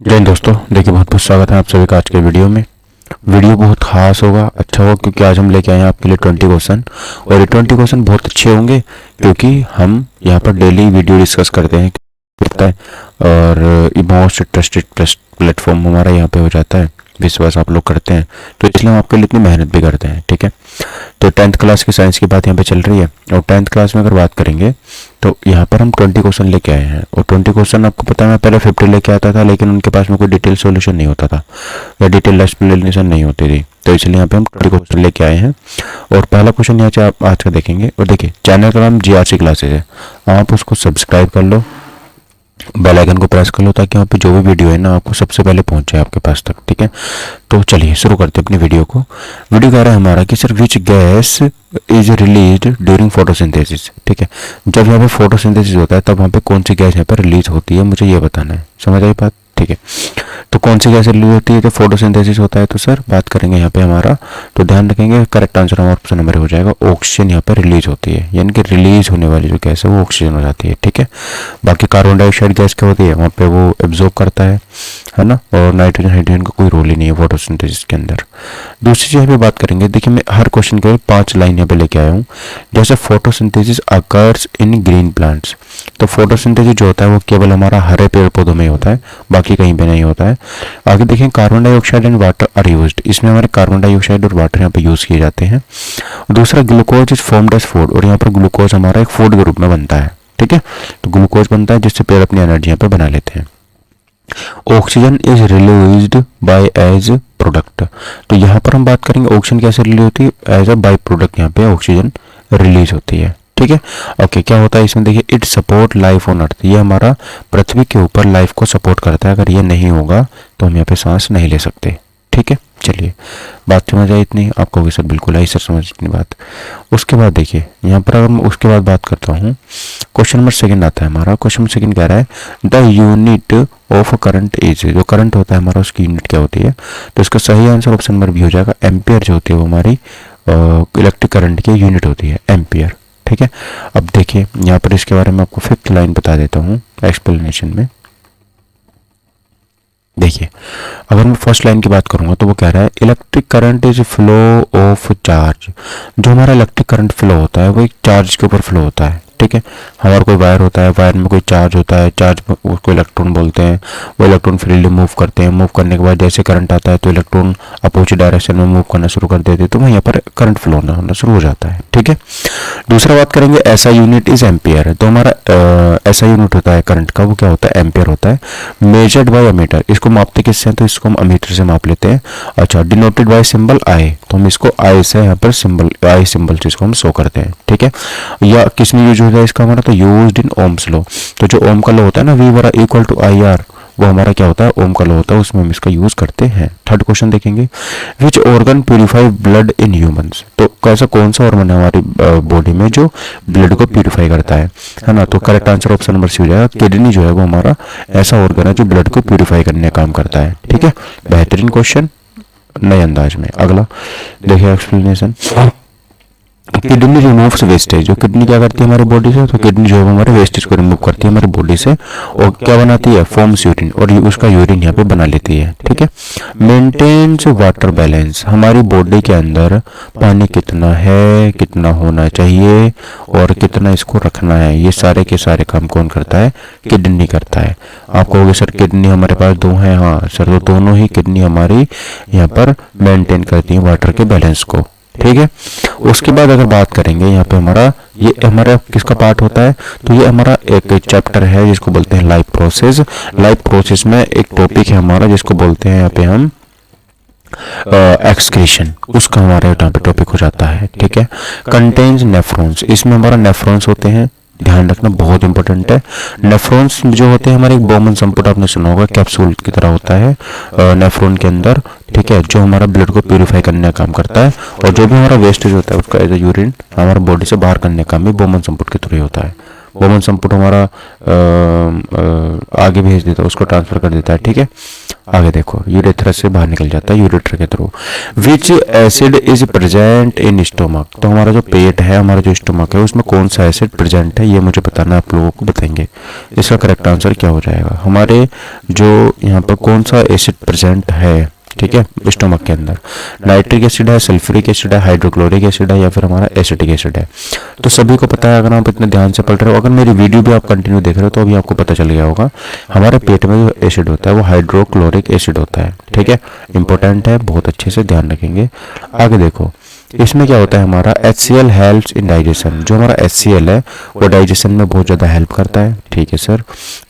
जय हिंद दोस्तों, देखिए बहुत बहुत स्वागत है आप सभी का आज के वीडियो में। वीडियो बहुत खास होगा, अच्छा होगा, क्योंकि आज हम लेके आए हैं आपके लिए 20 क्वेश्चन। और ये 20 क्वेश्चन बहुत अच्छे होंगे क्योंकि हम यहाँ पर डेली वीडियो डिस्कस करते हैं होता है। और ये मोस्ट ट्रस्टेड प्लेटफॉर्म हमारा यहाँ पे हो जाता है, विश्वास आप लोग करते हैं, तो इसलिए हम आपके लिए इतनी मेहनत भी करते हैं। ठीक है, तो 10th क्लास की साइंस की बात यहाँ पे चल रही है। और 10th क्लास में अगर बात करेंगे तो यहाँ पर हम 20 क्वेश्चन लेके आए हैं। और 20 क्वेश्चन आपको पता है, मैं पहले 50 लेके आता था, लेकिन उनके पास में कोई डिटेल सॉल्यूशन नहीं होता था या डिटेल एक्सप्लेनेशन नहीं होती थी, तो इसलिए यहाँ पे हम 20 क्वेश्चन लेके आए हैं। और पहला क्वेश्चन यहाँ से आप आज का देखेंगे। और देखिए, चैनल का नाम GRC क्लासेज है, आप उसको सब्सक्राइब कर लो, बेल आइकन को प्रेस कर लो, ताकि वहाँ पे जो भी वीडियो है ना आपको सबसे पहले पहुंच जाए आपके पास तक। ठीक है, तो चलिए शुरू करते हैं अपनी वीडियो को। वीडियो कह रहा है हमारा कि sir which gas is released during photosynthesis. ठीक है, जब यहाँ पे फोटोसिंथेसिस होता है तब वहाँ पे कौन सी गैस यहाँ पर रिलीज होती है, मुझे ये बताना है। समझ आई बात? ठीक है, तो कौन सी गैस रिलीज होती है जब फोटोसिंथेसिस होता है? तो सर बात करेंगे यहाँ पे हमारा, तो ध्यान रखेंगे करेक्ट आंसर हमारा ऑप्शन नंबर हो जाएगा, ऑक्सीजन यहाँ पर रिलीज होती है, यानी कि रिलीज होने वाली जो गैस है वो ऑक्सीजन हो जाती है। ठीक है, बाकी कार्बन डाइऑक्साइड गैस क्या होती है, वहाँ पे वो एब्जॉर्ब करता है ना, और नाइट्रोजन हाइड्रोजन का कोई रोल ही नहीं है फोटोसिंथेसिस के अंदर। दूसरी चीज पे बात करेंगे, देखिए मैं हर क्वेश्चन के 5 लाइन यहाँ पे लेके आया हूँ। जैसे photosynthesis occurs in green plants, तो फोटोसिंथेसिस जो होता है वो केवल हमारा हरे पेड़ पौधों में ही होता है, बाकी कहीं पे नहीं होता है। आगे देखें, carbon dioxide and water are used, इसमें हमारे कार्बन डाइऑक्साइड और वाटर यहाँ पे यूज किए जाते हैं। दूसरा, glucose is formed as food, और यहाँ पर ग्लूकोज हमारा एक फूड के रूप में बनता है। ठीक है, तो ग्लूकोज बनता है जिससे पेड़ अपनी एनर्जी यहाँ पे बना लेते हैं। Oxygen is released by as product, तो यहाँ पर हम बात करेंगे ऑक्सीजन कैसे रिलीज होती है, एज अ बाई प्रोडक्ट यहाँ पे ऑक्सीजन रिलीज होती है। ठीक है, ओके, क्या होता है इसमें, देखिए it support life on earth, ये हमारा पृथ्वी के ऊपर लाइफ को सपोर्ट करता है, अगर ये नहीं होगा तो हम यहाँ पे सांस नहीं ले सकते। ठीक है, चलिए बात समझ आई इतनी, आपको भी सर बिल्कुल आई सर समझ इतनी बात। उसके बाद देखिए यहाँ पर अगर मैं उसके बाद बात करता हूँ, क्वेश्चन नंबर 2 आता है हमारा। क्वेश्चन नंबर 2 कह रहा है the unit of current is, जो करंट होता है हमारा उसकी यूनिट क्या होती है, तो इसका सही आंसर ऑप्शन नंबर बी हो जाएगा। एम्पियर जो होती है वो हमारी इलेक्ट्रिक करंट की यूनिट होती है, एम्पियर। ठीक है, अब देखिए यहाँ पर इसके बारे में आपको 5th लाइन बता देता हूँ एक्सप्लेनेशन में। देखिए, अगर मैं फर्स्ट लाइन की बात करूंगा तो वो कह रहा है electric current is flow of charge, जो हमारा इलेक्ट्रिक करंट फ्लो होता है वो एक चार्ज के ऊपर फ्लो होता है। ठीक है, हमारा कोई वायर होता है, वायर में कोई चार्ज होता है, चार्ज उसको इलेक्ट्रॉन बोलते हैं, वो इलेक्ट्रॉन फ्रीली मूव करते हैं, मूव करने के बाद जैसे करंट आता है तो इलेक्ट्रॉन अपोजिट डायरेक्शन में मूव करना शुरू कर देते हैं, तो वहाँ यहाँ पर करंट फ्लो होना शुरू हो जाता है। ठीक है, दूसरा बात करेंगे ऐसा यूनिट इज एम्पियर, तो हमारा ऐसा यूनिट होता है करंट का, वो क्या होता है, एम्पियर होता है। मेजर्ड बाय अमीटर, इसको मापते किससे हैं, तो इसको हम अमीटर से माप लेते हैं। अच्छा, डिनोटेड बाय सिंबल आई, तो हम इसको आई से यहाँ पर सिंबल, आई सिंबल से इसको हम शो करते हैं। ठीक है, या किसमें यूज होता है इसका हमारा, तो यूज्ड इन ओम्स लॉ, तो जो ओम का लॉ होता है ना, V बराबर इक्वल टू IR, वो हमारा क्या होता है, ओम का लॉ होता है, उसमें हम इसका यूज करते हैं। थर्ड क्वेश्चन देखेंगे, which organ purify blood in humans, तो कैसा कौन सा ऑर्गन है हमारी बॉडी में जो ब्लड को प्यूरिफाई करता है ना, तो correct answer option number C हो जाएगा। किडनी जो है वो हमारा ऐसा ऑर्गन है जो ब्लड को प्यूरिफाई करने का काम करता है। ठीक है, बेहतरीन क्वेश्चन नए अंदाज में। अगला देखिए एक्सप्लेनेशन, किडनी रिमूव्स वेस्टेज, जो किडनी क्या करती है हमारी बॉडी से, तो किडनी जो है हमारे वेस्टेज को रिमूव करती है हमारी बॉडी से, और क्या बनाती है, फॉर्म्स यूरिन, और उसका यूरिन यहाँ पे बना लेती है। ठीक है, मेंटेन्स वाटर बैलेंस, हमारी बॉडी के अंदर पानी कितना है, कितना होना चाहिए और कितना इसको रखना है, ये सारे के सारे काम कौन करता है, किडनी करता है। आप कहोगे सर किडनी हमारे पास 2 है, हाँ सर, तो दोनों ही किडनी हमारी यहाँ पर मेंटेन करती है वाटर के बैलेंस को। ठीक है, उसके बाद अगर बात करेंगे यहाँ पे हमारा, ये हमारा किसका पार्ट होता है, तो ये हमारा एक चैप्टर है जिसको बोलते हैं लाइफ प्रोसेस। लाइफ प्रोसेस में एक टॉपिक है हमारा जिसको बोलते हैं यहाँ पे हम एक्सक्रीशन, उसका हमारे यहाँ पे टॉपिक हो जाता है। ठीक है, कंटेन्स नेफ्रॉन्स, इसमें हमारा नेफ्रॉन्स होते हैं, ध्यान रखना बहुत इंपॉर्टेंट है। नेफ्रॉन्स जो होते हैं हमारे एक बोमन संपुट, आपने सुना होगा, कैप्सूल की तरह होता है नेफ्रॉन के अंदर। ठीक है, जो हमारा ब्लड को प्यूरिफाई करने का काम करता है, और जो भी हमारा वेस्टेज होता है उसका एज ए यूरिन हमारा बॉडी से बाहर करने का काम भी बोमन संपुट के थ्रू ही होता है। बोमन संपुट हमारा आगे भेज देता है, उसको ट्रांसफर कर देता है। ठीक है, आगे देखो, यूरेथ्रा से बाहर निकल जाता है यूरेटर के through. Which acid is present in stomach, तो हमारा जो पेट है, हमारा जो स्टोमक है, उसमें कौन सा एसिड प्रेजेंट है ये मुझे बताना, आप लोगों को बताएंगे। इसका करेक्ट आंसर क्या हो जाएगा, हमारे जो यहाँ पर कौन सा एसिड प्रेजेंट है, ठीक है, स्टोमक के अंदर। नाइट्रिक एसिड है, सल्फ्यूरिक एसिड है, हाइड्रोक्लोरिक एसिड है, या फिर हमारा एसिटिक एसिड है। तो सभी को पता है, अगर आप इतने ध्यान से पढ़ रहे हो, अगर मेरी वीडियो भी आप कंटिन्यू देख रहे हो तो अभी आपको पता चल गया होगा। हमारे पेट में जो एसिड होता है वो हाइड्रोक्लोरिक एसिड होता है, ठीक है, इंपॉर्टेंट है, बहुत अच्छे से ध्यान रखेंगे। आगे देखो, इसमें क्या होता है, हमारा HCl हेल्प्स इन डाइजेशन। जो हमारा HCl है वो डाइजेशन में बहुत ज़्यादा हेल्प करता है, ठीक है सर,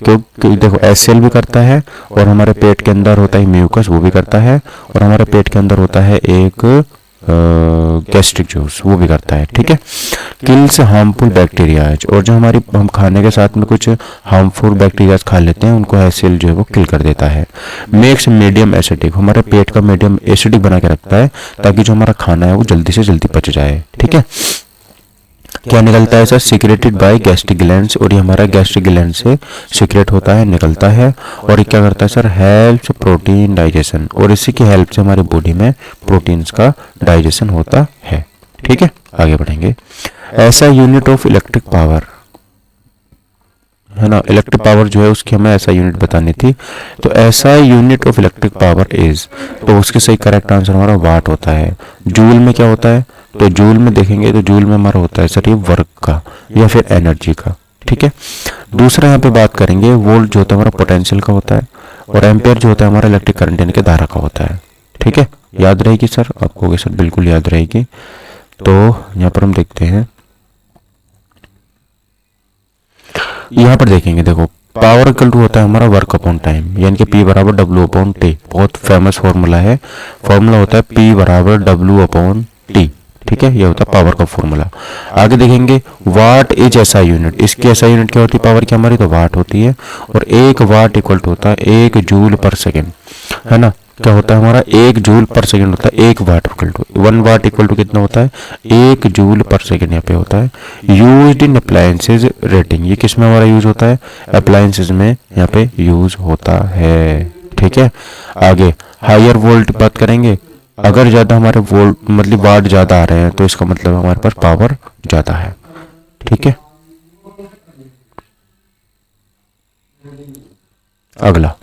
क्योंकि देखो HCl भी करता है, और हमारे पेट के अंदर होता है म्यूकस, वो भी करता है, और हमारे पेट के अंदर होता है एक गैस्ट्रिक जूस, वो भी करता है, ठीक है। किल्स हार्मफुल बैक्टीरियाज, और जो हमारी हम खाने के साथ में कुछ हार्मफुल बैक्टीरियाज खा लेते हैं उनको HCl जो है वो किल कर देता है। मेक्स मीडियम एसिडिक, हमारे पेट का मीडियम एसिडिक बना के रखता है ताकि जो हमारा खाना है वो जल्दी से जल्दी पच जाए, ठीक है। क्या निकलता है sir, secreted by gastric glands, और ये हमारा गैस्ट्रिक ग्लैंड से सीक्रेट होता है, निकलता है, और ये क्या करता है सर, हेल्प्स प्रोटीन डाइजेशन, और इसी की हेल्प से हमारी बॉडी में प्रोटीन्स का डाइजेशन होता है, ठीक है। आगे बढ़ेंगे, ऐसा यूनिट ऑफ इलेक्ट्रिक पावर है ना, इलेक्ट्रिक पावर जो है उसकी हमें ऐसा यूनिट बतानी थी, तो ऐसा unit of electric power is, तो उसके सही करेक्ट आंसर हमारा वाट होता है। जूल में क्या होता है, तो जूल में देखेंगे तो जूल में हमारा होता है सर ये वर्क का या फिर एनर्जी का, ठीक है। दूसरा यहाँ पे बात करेंगे, वोल्ट जो होता है हमारा पोटेंशियल का होता है, और एम्पेयर जो होता है हमारा इलेक्ट्रिक करंट यानी कि धारा का होता है, ठीक है। याद रहेगी सर आपको, सर बिल्कुल याद रहेगी। तो यहाँ पर हम देखते हैं, यहाँ पर देखेंगे, देखो पावर इक्वल टू होता है हमारा वर्क अपॉन टाइम, यानी कि P बराबर W अपॉन T, बहुत फेमस फॉर्मूला है, फॉर्मूला होता है P बराबर W अपॉन T, ठीक है, ये होता है पावर का फॉर्मूला। आगे देखेंगे, वाट इज ऐसा यूनिट, इसकी ऐसा यूनिट क्या होती है पावर की हमारी, तो वाट होती है, और एक वाट इक्वल टू होता है 1 जूल पर सेकेंड, है ना। क्या होता है हमारा, 1 जूल पर सेकेंड होता है, 1 watt equal to 1 watt equal to कितना होता है, 1 जूल पर सेकेंड यहाँ पे होता है। यूज्ड इन अप्लायंसेज रेटिंग, ये किस में हमारा यूज होता है, अप्लायंसेज में यहाँ पे यूज होता है, ठीक है। आगे हायर वोल्ट बात करेंगे, अगर ज्यादा हमारे वोल्ट मतलब वाट ज्यादा आ रहे हैं तो इसका मतलब हमारे पास पावर ज्यादा है, ठीक है। अगला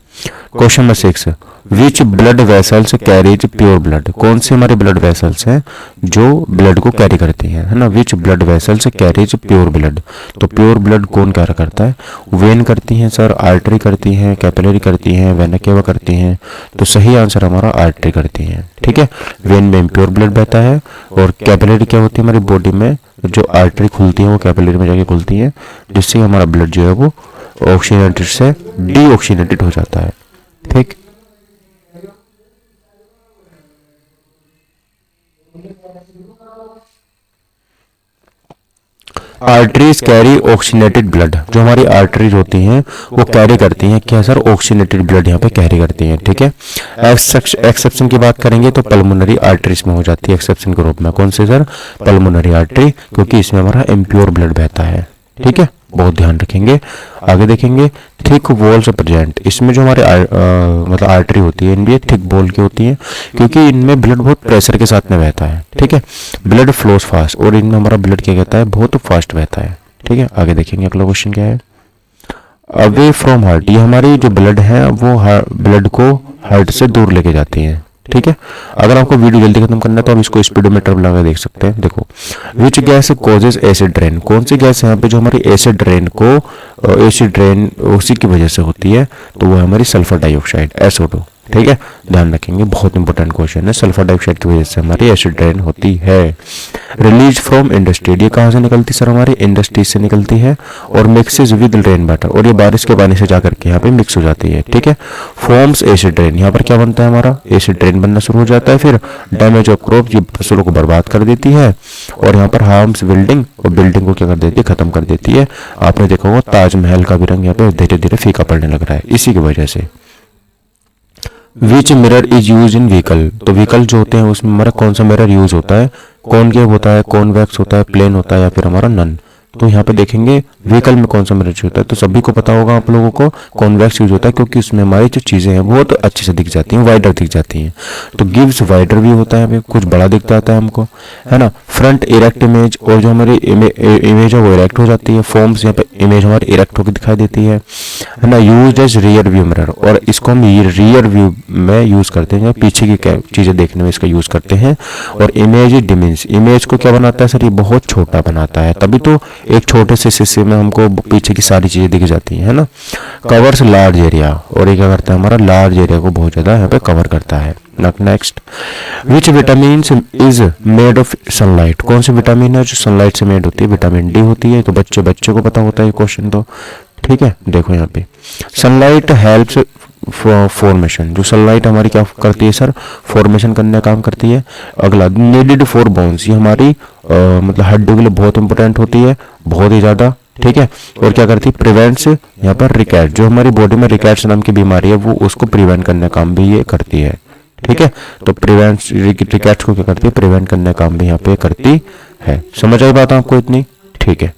question number 6, which blood vessels carries pure blood, कौन से हमारे ब्लड वेसल्स हैं जो ब्लड को कैरी करती हैं, है ना। Which blood vessels carries pure blood, तो प्योर ब्लड कौन कैरी करता है, वेन करती हैं सर, आर्टरी करती हैं, कैपिलरी करती हैं, वेना केवा करती हैं, तो सही आंसर हमारा आर्टरी करती हैं, ठीक है। वेन में इम्प्योर ब्लड बहता है, और कैपिलरी क्या होती है हमारी बॉडी में, जो आर्टरी खुलती है वो कैपिलरी में जाके खुलती है, जिससे हमारा ब्लड जो है वो ऑक्सीजनेटेड से डीऑक्सीजनेटेड हो जाता है, ठीक। आर्टरीज कैरी ऑक्सीजनेटेड ब्लड, जो हमारी आर्टरीज होती हैं वो कैरी करती हैं क्या सर, ऑक्सीजनेटेड ब्लड यहाँ पे कैरी करती हैं, ठीक है। एक्सेप्शन की बात करेंगे तो पल्मोनरी आर्टरीज में हो जाती है एक्सेप्शन के रूप में, कौन से सर, पल्मोनरी आर्टरी, क्योंकि इसमें हमारा इम्प्योर ब्लड बहता है, ठीक है, बहुत ध्यान रखेंगे। आगे देखेंगे, थिक वॉल्स प्रेजेंट, इसमें जो हमारे मतलब आर्टरी होती है इनमें थिक वॉल की होती है, क्योंकि इनमें ब्लड बहुत प्रेशर के साथ में बहता है, ठीक है। ब्लड फ्लोज फास्ट, और इनमें हमारा ब्लड क्या कहता है, बहुत फास्ट बहता है, ठीक है। आगे देखेंगे अगला क्वेश्चन क्या है, अवे फ्रॉम हार्ट, ये हमारी जो ब्लड है वो ब्लड को हार्ट से दूर लेके जाती है, ठीक है। अगर आपको वीडियो जल्दी खत्म करना है तो आप इसको स्पीडोमीटर लगा देख सकते हैं। देखो, which gas causes acid rain, कौन सी गैस है यहाँ पे जो हमारी एसिड रेन को, एसिड रेन उसी की वजह से होती है, तो वो है हमारी सल्फर डाइऑक्साइड SO2, ठीक है, ध्यान रखेंगे, बहुत इंपॉर्टेंट क्वेश्चन है। सल्फर डाइऑक्साइड की वजह से हमारी एसिड रेन होती है। रिलीज फ्रॉम इंडस्ट्री, ये कहाँ से निकलती सर, हमारी इंडस्ट्रीज से निकलती है, और मिक्सेज विद रेन वाटर, और ये बारिश के पानी से जाकर के यहाँ पे मिक्स हो जाती है, ठीक है। फॉर्म्स एसिड रेन, यहाँ पर क्या बनता है हमारा, एसिड रेन बनना शुरू हो जाता है, फिर डैमेज ऑफ क्रॉप, ये फसलों को बर्बाद कर देती है, और यहाँ पर हार्म्स बिल्डिंग, और बिल्डिंग को क्या कर देती है, खत्म कर देती है। आपने देखा होगा ताजमहल का भी रंग यहाँ पे धीरे धीरे फीका पड़ने लग रहा है इसी की वजह से। विच mirror is use in vehicle, तो व्हीकल जो होते हैं उसमें हमारा कौन सा मिरर यूज होता है, कॉनकेव होता है, कॉन्वेक्स होता है, प्लेन होता है, या फिर हमारा नन, तो यहाँ पे देखेंगे व्हीकल में कौन सा मिरर यूज होता है, तो सभी को पता होगा आप लोगों को कॉन्वेक्स यूज होता है, क्योंकि उसमें हमारी जो चीजें हैं वो तो अच्छे से दिख जाती हैं, वाइडर दिख जाती हैं। तो गिव्स वाइडर व्यू होता है, यहाँ पे कुछ बड़ा दिख जाता है हमको, है ना। फ्रंट इरेक्ट इमेज, और जो हमारी इमेज है वो इरेक्ट हो जाती है। फॉर्म्स, यहाँ पे इमेज हमारी इरेक्ट होकर दिखाई देती है ना। Use as rear view mirror, और इसको हम रियर व्यू में यूज करते हैं, पीछे की चीजें देखने में इसका यूज करते हैं। और इमेज डिमेंस, इमेज को क्या बनाता है सर, ये बहुत छोटा बनाता है, तभी तो एक छोटे से शीशे में हमको पीछे की सारी चीजें दिख जाती हैं, है ना। कवर्स लार्ज एरिया, और ये क्या करता है हमारा, लार्ज एरिया को बहुत ज्यादा यहाँ पे कवर करता है। Next, which vitamin is made of sunlight, कौन सी विटामिन है जो सनलाइट से मेड होती है, विटामिन डी होती है। तो बच्चे को पता होता है ये क्वेश्चन तो, ठीक है। देखो यहाँ पे सनलाइट हेल्प्स फॉर्मेशन, जो सनलाइट हमारी क्या करती है सर, फॉर्मेशन करने का काम करती है। अगला, नीडेड फॉर बोन्स, ये हमारी मतलब हड्डियों के लिए बहुत इंपॉर्टेंट होती है, बहुत ही ज्यादा, ठीक है। और क्या करती है, प्रिवेंट्स यहाँ पर रिकैट, जो हमारी बॉडी में रिकैट्स नाम की बीमारी है वो उसको प्रिवेंट करने का काम भी ये करती है, ठीक है। तो प्रिवेंट रिकैट्स को क्या करती है, प्रिवेंट करने का काम भी यहाँ पे करती है। समझ आई बात आपको इतनी, ठीक है।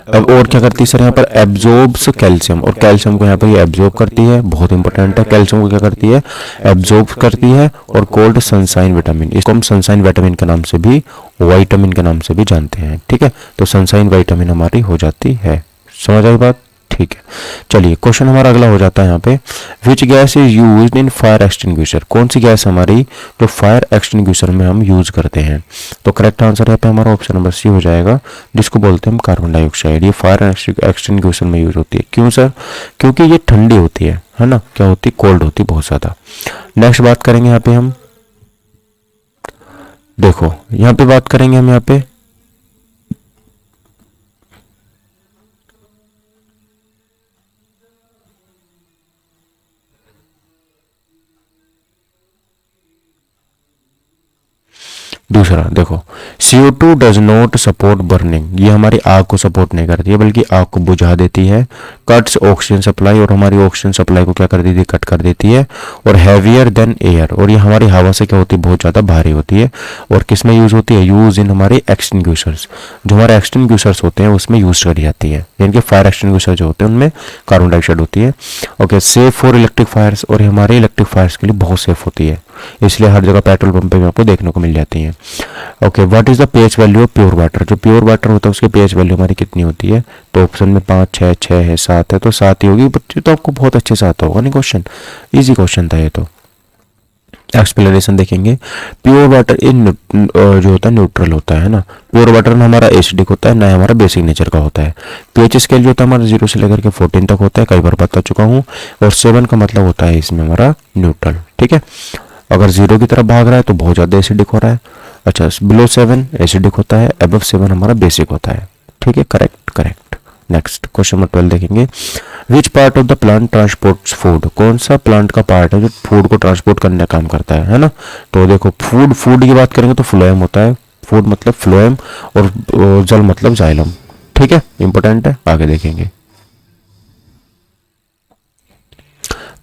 अब और क्या करती है सर, यहाँ पर एब्जॉर्ब्स कैल्शियम, और कैल्शियम को यहाँ पर ये एब्जॉर्ब करती है, बहुत इंपॉर्टेंट है। कैल्शियम को क्या करती है, एब्जॉर्ब करती है। और कोल्ड सनसाइन विटामिन, इसको हम सनसाइन विटामिन के नाम से भी, विटामिन के नाम से भी जानते हैं, ठीक है। तो सनसाइन विटामिन हमारी हो जाती है। समझ आई बात, ठीक है। चलिए क्वेश्चन हमारा अगला हो जाता है यहाँ पे, which gas is used in fire extinguisher, कौन सी गैस हमारी जो फायर एक्सटिंग्विशर में हम यूज करते हैं। तो करेक्ट आंसर यहाँ पे हमारा ऑप्शन नंबर सी हो जाएगा, जिसको बोलते हैं हम कार्बन डाइऑक्साइड। ये फायर एक्सटिंग्विशर में यूज होती है। क्यों सर, क्योंकि ये ठंडी होती है ना, क्या होती है, कोल्ड होती है बहुत ज्यादा। नेक्स्ट बात करेंगे यहाँ पे हम, देखो यहाँ पे बात करेंगे हम यहाँ पे दूसरा, देखो CO2 does not support burning, ये हमारी आग को सपोर्ट नहीं करती है बल्कि आग को बुझा देती है। कट्स ऑक्सीजन सप्लाई, और हमारी ऑक्सीजन सप्लाई को क्या कर देती है, कट कर देती है। और हैवियर देन एयर, और ये हमारी हवा से क्या होती है, बहुत ज़्यादा भारी होती है। और किस में यूज़ होती है, यूज़ इन हमारे एक्सटिंग्विशर्स, जो हमारे एक्सटिंग्विशर्स होते हैं उसमें यूज़ करी जाती है, यानी कि फायर एक्सटिंग्विशर जो होते हैं उनमें कार्बन डाइऑक्साइड होती है। Okay, safe for electric fires, और हमारे इलेक्ट्रिक फायर्स के लिए बहुत सेफ होती है, इसलिए हर जगह पेट्रोल पंप पे आपको देखने को मिल जाती है। Okay, what is the pH value of pure water, जो प्योर वाटर होता है उसकी pH वैल्यू हमारी कितनी होती है। तो ऑप्शन में 5, 6, 6 है, 7 है, तो 7 ही होगी। बच्चे तो आपको बहुत अच्छे से आता होगा नहीं क्वेश्चन, इजी क्वेश्चन था ये तो। एक्सप्लेनेशन देखेंगे, प्योर वाटर इन जो होता है न्यूट्रल होता है ना। प्योर वाटर में हमारा एसिडिक होता है, ना हमारा बेसिक नेचर का होता है। pH स्केल जो होता है हमारा 0 से लेकर के 14 तक होता है, कई बार बता चुका हूँ। और 7 का मतलब होता है इसमें हमारा न्यूट्रल, ठीक है। अगर 0 की तरफ भाग रहा है तो बहुत ज़्यादा एसिडिक हो रहा है। अच्छा, बिलो 7 एसिडिक होता है, अबव 7 हमारा बेसिक होता है, ठीक है। करेक्ट। नेक्स्ट क्वेश्चन नंबर 12 देखेंगे, which part of the plant transports food, कौन सा प्लांट का पार्ट है जो फूड को ट्रांसपोर्ट करने का काम करता है ना। तो देखो फूड की बात करेंगे तो फ्लोएम होता है, फूड मतलब फ्लोएम, और जल मतलब जाइलम, ठीक है, इंपॉर्टेंट है। आगे देखेंगे,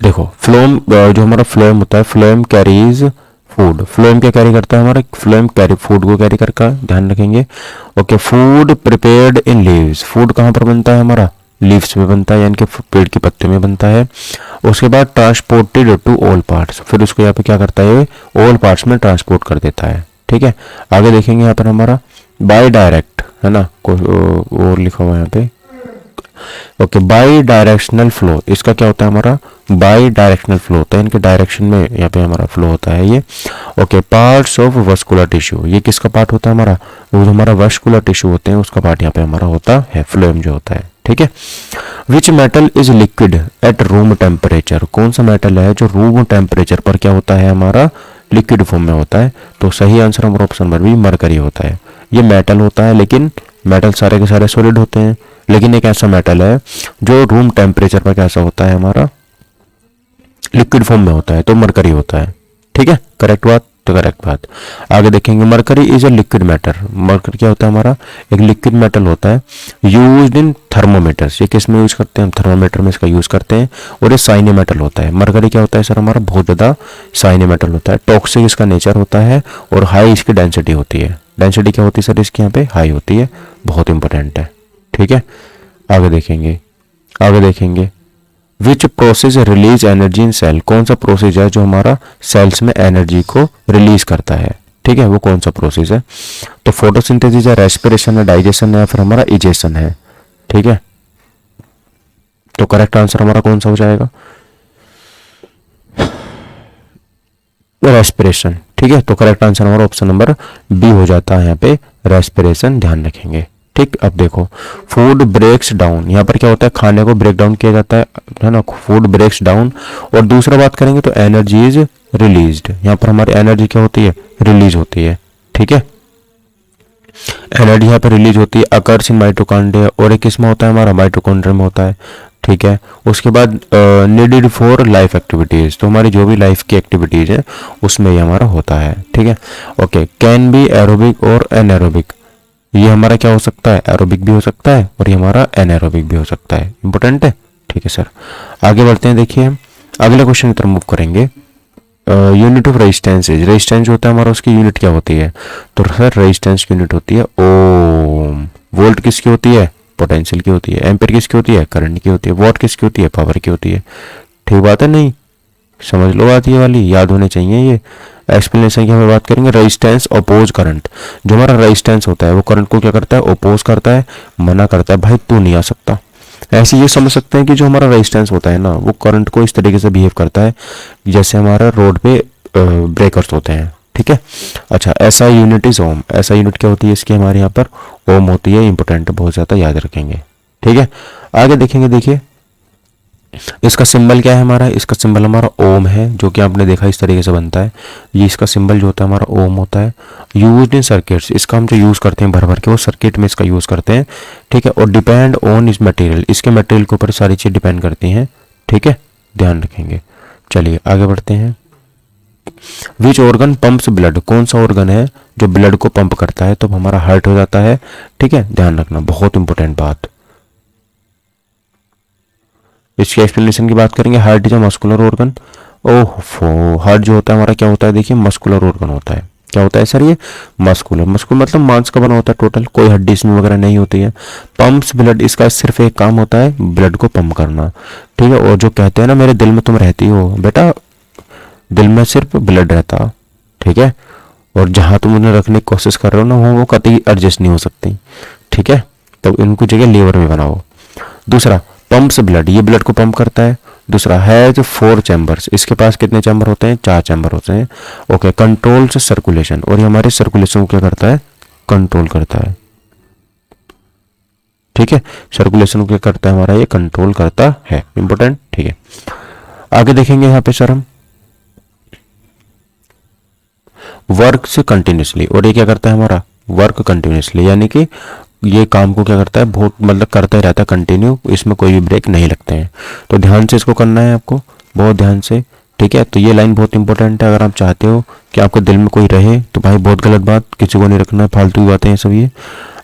देखो फ्लोएम, जो हमारा फ्लोएम होता है, फ्लोएम कैरीज फूड, फ्लोएम क्या कैरी करता है हमारा, फ्लोएम कैरी फूड को कैरी करता है, ध्यान रखेंगे। Okay, food prepared in leaves, food कहाँ पर बनता है हमारा, लीव्स में बनता है, यानी कि पेड़ की पत्ते में बनता है। उसके बाद ट्रांसपोर्टेड टू ऑल पार्ट्स, फिर उसको यहाँ पे क्या करता है, ऑल पार्ट्स में ट्रांसपोर्ट कर देता है, ठीक है। आगे देखेंगे यहाँ पर हमारा बाई डायरेक्ट है ना, और लिखा हुआ है यहाँ पे। ओके, बाई डायरेक्शनल फ्लो, इसका क्या होता है हमारा, बाई डायरेक्शनल फ्लो होता है, इनके डायरेक्शन में यहाँ पे हमारा फ्लो होता है ये। Okay, parts of vascular tissue, ये किसका पार्ट होता है हमारा, वो जो हमारा वस्कुलर टिश्यू होते हैं उसका पार्ट यहाँ पे हमारा होता है, फ्लोएम जो होता है, ठीक है। Which metal is liquid at room temperature, कौन सा मेटल है जो रूम टेम्परेचर पर क्या होता है हमारा, लिक्विड फॉर्म में होता है। तो सही आंसर हमारा ऑप्शन नंबर बी मरकरी होता है। ये मेटल होता है, लेकिन मेटल सारे के सारे सॉलिड होते हैं, लेकिन एक ऐसा मेटल है जो रूम टेम्परेचर पर कैसा होता है हमारा, लिक्विड फॉर्म में होता है, तो मरकरी होता है, ठीक है। करेक्ट बात, तो करेक्ट बात। आगे देखेंगे, mercury is a liquid matter, mercury क्या होता है हमारा, एक लिक्विड मेटल होता है। यूज्ड इन थर्मोमीटर्स, ये किस में यूज करते हैं हम, थर्मोमीटर में इसका यूज करते हैं। और ये साइनी मेटल होता है। मरकरी क्या होता है सर हमारा, बहुत ज्यादा साइनी मेटल होता है। टॉक्सिक इसका नेचर होता है और हाई इसकी डेंसिटी होती है, डेंसिटी क्या होती है सर इसकी यहाँ पे हाई होती है, बहुत इंपॉर्टेंट है। ठीक है, आगे देखेंगे which process release energy in cell, कौन सा प्रोसेस है जो हमारा सेल्स में एनर्जी को रिलीज करता है। ठीक है, वो कौन सा प्रोसेस है, तो फोटोसिंथेसिस है, रेस्पिरेशन है, डाइजेशन है, या फिर हमारा इजेशन है। ठीक है, तो करेक्ट आंसर हमारा कौन सा हो जाएगा, रेस्पिरेशन। ठीक है, तो करेक्ट आंसर हमारा ऑप्शन नंबर बी हो जाता है यहाँ पे, रेस्पिरेशन, ध्यान रखेंगे। ठीक, अब देखो फूड ब्रेक्स डाउन, यहाँ पर क्या होता है, खाने को ब्रेक डाउन किया जाता है ना, फूड ब्रेक्स डाउन। और दूसरा बात करेंगे तो एनर्जी इज रिलीज्ड, यहाँ पर हमारी एनर्जी क्या होती है, रिलीज होती है। ठीक है, एनर्जी यहाँ पर रिलीज होती है, अकर्स इन माइटोकॉन्ड्रिया, और एक किसमें होता है, हमारा माइटोकॉन्ड्रिया में होता है। ठीक है, उसके बाद नीडेड फॉर लाइफ एक्टिविटीज, तो हमारी जो भी लाइफ की एक्टिविटीज है उसमें ये हमारा होता है। ठीक है, ओके, कैन बी एरोबिक और एनएरोबिक, ये हमारा क्या हो सकता है, एरोबिक भी हो सकता है और ये हमारा एनएरोबिक भी हो सकता है, इंपॉर्टेंट है। ठीक है सर, आगे बढ़ते हैं, देखिए हम अगले क्वेश्चन की तरफ मूव करेंगे। यूनिट ऑफ रेजिस्टेंस, रेजिस्टेंस जो होता है हमारा उसकी यूनिट क्या होती है, तो सर रेजिस्टेंस की यूनिट होती है ओम। वोल्ट किसकी होती है, पोटेंशियल की होती है। एम्पियर किसकी होती है, करंट की होती है। वॉट किसकी होती है, पावर की होती है। ठीक बात है, नहीं समझ लो बात, ये वाली याद होने चाहिए। ये एक्सप्लेनेशन की हमें बात करेंगे, रेजिस्टेंस अपोज करंट, जो हमारा रेजिस्टेंस होता है वो करंट को क्या करता है, अपोज करता है, मना करता है, भाई तू नहीं आ सकता। ऐसे ये समझ सकते हैं कि जो हमारा रेजिस्टेंस होता है ना वो करंट को इस तरीके से बिहेव करता है जैसे हमारा रोड पे ब्रेकर्स होते हैं। ठीक है, अच्छा, ऐसा यूनिट इज ओम, ऐसा यूनिट क्या होती है इसकी, हमारे यहाँ पर ओम होती है, इंपॉर्टेंट बहुत ज़्यादा याद रखेंगे। ठीक है, आगे देखेंगे, देखिए इसका सिंबल क्या है हमारा, इसका सिंबल हमारा ओम है, जो कि आपने देखा इस तरीके से बनता है। ये इसका सिंबल जो होता है हमारा ओम होता है। यूज्ड इन सर्किट्स, इसका हम जो यूज़ करते हैं भर भर के वो सर्किट में इसका यूज़ करते हैं। ठीक है, और डिपेंड ऑन इस मटेरियल, इसके मटेरियल के ऊपर सारी चीज़ डिपेंड करती हैं। ठीक है, ध्यान रखेंगे। चलिए आगे बढ़ते हैं। विच ऑर्गन पंप्स ब्लड, कौन सा ऑर्गन है जो ब्लड को पंप करता है, तो हमारा हार्ट हो जाता है। ठीक है, ध्यान रखना, बहुत इंपॉर्टेंट बात। इसकी एक्सप्लेनेशन की बात करेंगे, heart is a muscular organ. Oh, heart जो होता है हमारा क्या होता है, देखिए मस्कुलर ऑर्गन होता है। क्या होता है सर, ये मस्कुलर, मस्कुलर मतलब मांस का बना होता है टोटल, कोई हड्डी इसमें वगैरह नहीं होती है। पंप्स ब्लड, इसका सिर्फ एक काम होता है ब्लड को पंप करना। ठीक है, और जो कहते हैं ना मेरे दिल में तुम रहती हो, बेटा दिल में सिर्फ ब्लड रहता। ठीक है, और जहां तुम उन्हें रखने की कोशिश कर रहे हो ना वो कतई एडजस्ट नहीं हो सकती। ठीक है, तो इनको जगह लीवर में बनाओ। दूसरा पंप्स ब्लड, ये ब्लड को पंप करता है। दूसरा हैज 4 चैम्बर्स, इसके पास कितने चैम्बर होते हैं, 4 चैम्बर होते हैं। ओके, कंट्रोल्स सर्कुलेशन, और ये हमारे सर्कुलेशन को क्या करता है, कंट्रोल करता है। ठीक है, सर्कुलेशन को क्या करता है हमारा, ये कंट्रोल करता है, इंपॉर्टेंट। ठीक है, आगे देखेंगे यहाँ पे सर हम वर्क से कंटिन्यूसली, और ये क्या करता है हमारा, वर्क कंटिन्यूसली, यानी कि ये काम को क्या करता है, बहुत मतलब करता ही रहता है कंटिन्यू, इसमें कोई भी ब्रेक नहीं लगते हैं। तो ध्यान से इसको करना है आपको, बहुत ध्यान से। ठीक है, तो ये लाइन बहुत इंपॉर्टेंट है। अगर आप चाहते हो कि आपके दिल में कोई रहे तो भाई बहुत गलत बात, किसी को नहीं रखना है, फालतू की बातें हैं सब ये।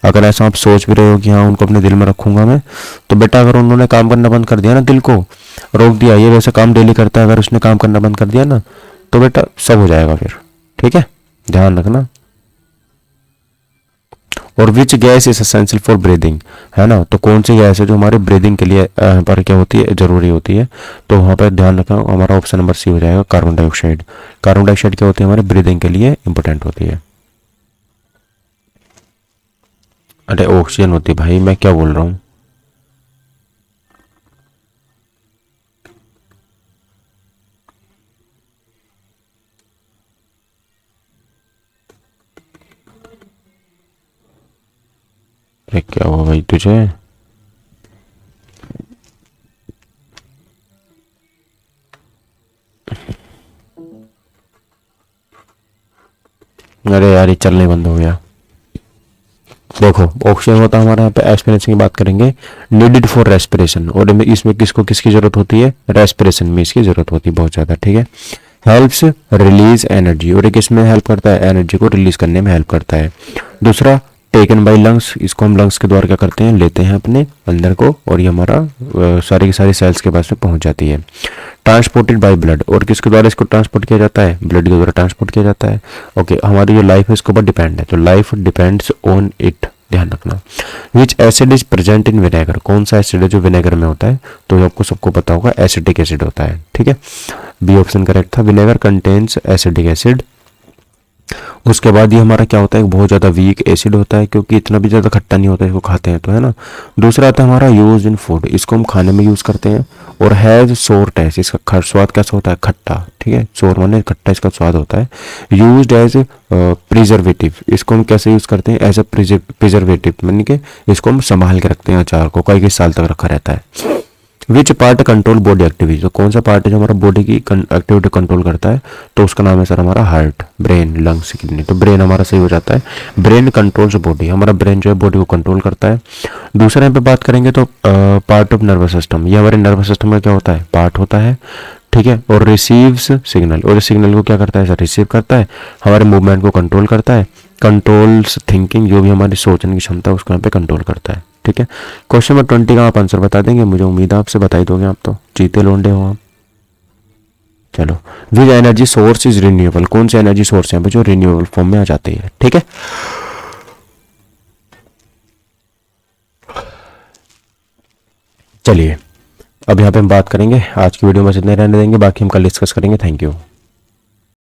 अगर ऐसा आप सोच भी रहे हो कि हाँ उनको अपने दिल में रखूंगा मैं, तो बेटा अगर उन्होंने काम करना बंद कर दिया ना, दिल को रोक दिया, ये वैसे काम डेली करता है, अगर उसने काम करना बंद कर दिया ना तो बेटा सब हो जाएगा फिर। ठीक है, ध्यान रखना। और which gas is essential for breathing, है ना, तो कौन सी गैस है जो हमारे ब्रीदिंग के लिए पर क्या होती है, जरूरी होती है, तो वहां पर ध्यान रखना, हमारा ऑप्शन नंबर सी हो जाएगा, कार्बन डाइऑक्साइड। कार्बन डाइऑक्साइड क्या होती है, हमारे ब्रीदिंग के लिए इंपॉर्टेंट होती है। अरे ऑक्सीजन होती है, भाई मैं क्या बोल रहा हूँ। अरे क्या हुआ भाई तुझे, अरे यार ये चलने बंद हो गया। देखो ऑक्सीजन होता है हमारे यहाँ पे, एक्सपिरेशन की बात करेंगे, नीडेड फॉर रेस्पिरेशन, और इसमें किसको किसकी जरूरत होती है, रेस्पिरेशन में इसकी जरूरत होती है बहुत ज्यादा। ठीक है, हेल्प्स रिलीज एनर्जी, और एक इसमें हेल्प करता है, एनर्जी को रिलीज करने में हेल्प करता है। दूसरा टेकन बाई लंग्स, इसको हम लंग्स के द्वारा क्या करते हैं, लेते हैं अपने अंदर को, और ये हमारा सारी की सारी सेल्स के पास में पहुंच जाती है। ट्रांसपोर्टेड बाय ब्लड, और किसके द्वारा इसको ट्रांसपोर्ट किया जाता है, ब्लड के द्वारा ट्रांसपोर्ट किया जाता है। ओके, हमारी जो लाइफ है इसके ऊपर डिपेंड है, तो लाइफ डिपेंड्स ऑन इट, ध्यान रखना। विच acid is present in vinegar, कौन सा एसिड है जो विनेगर में होता है, तो आपको सबको पता होगा एसिटिक एसिड होता है, ठीक है, बी ऑप्शन करेक्ट था, विनेगर कंटेन्स एसिडिक एसिड। उसके बाद ये हमारा क्या होता है, बहुत ज़्यादा वीक एसिड होता है, क्योंकि इतना भी ज़्यादा खट्टा नहीं होता है, इसको खाते हैं तो, है ना। दूसरा आता है हमारा यूज इन फूड, इसको हम खाने में यूज़ करते हैं, और हैज़ सोर टेस्ट, इसका स्वाद कैसा होता है, खट्टा, ठीक है, सोर माने खट्टा इसका स्वाद होता है। यूज्ड एज प्रिजर्वेटिव, इसको हम कैसे यूज़ करते हैं, एज ए प्रिजर्वेटिव, यानी कि इसको हम संभाल के रखते हैं अचार को, कई साल तक रखा रहता है। Which part control body activity, तो कौन सा पार्ट है जो हमारा बॉडी की एक्टिविटी कंट्रोल करता है, तो उसका नाम है सर हमारा हार्ट, ब्रेन, लंग्स, किडनी, तो ब्रेन हमारा सही हो जाता है। ब्रेन कंट्रोल्स बॉडी, हमारा ब्रेन जो है बॉडी को कंट्रोल करता है। दूसरा यहाँ पे बात करेंगे तो पार्ट ऑफ नर्वस सिस्टम, ये हमारे नर्वस सिस्टम का क्या होता है, पार्ट होता है, ठीक है, और रिसीव्स सिग्नल, और इस सिग्नल को क्या करता है सर, रिसीव करता है, हमारे मूवमेंट को कंट्रोल करता है। कंट्रोल्स थिंकिंग, जो भी हमारी सोचने की क्षमता है उसको यहाँ पे कंट्रोल करता है, ठीक है। क्वेश्चन नंबर 20 का आप आंसर बता देंगे, मुझे उम्मीद है आपसे बता ही दोगे, आप तो जीते लोंडे हो आप। चलो, which energy source is renewable, कौन सी एनर्जी सोर्स है जो रिन्यूएबल फॉर्म में आ जाती है, ठीक है। चलिए, अब यहाँ पे हम बात करेंगे, आज की वीडियो में इतने रहने देंगे, बाकी हम कल डिस्कस करेंगे। Thank you.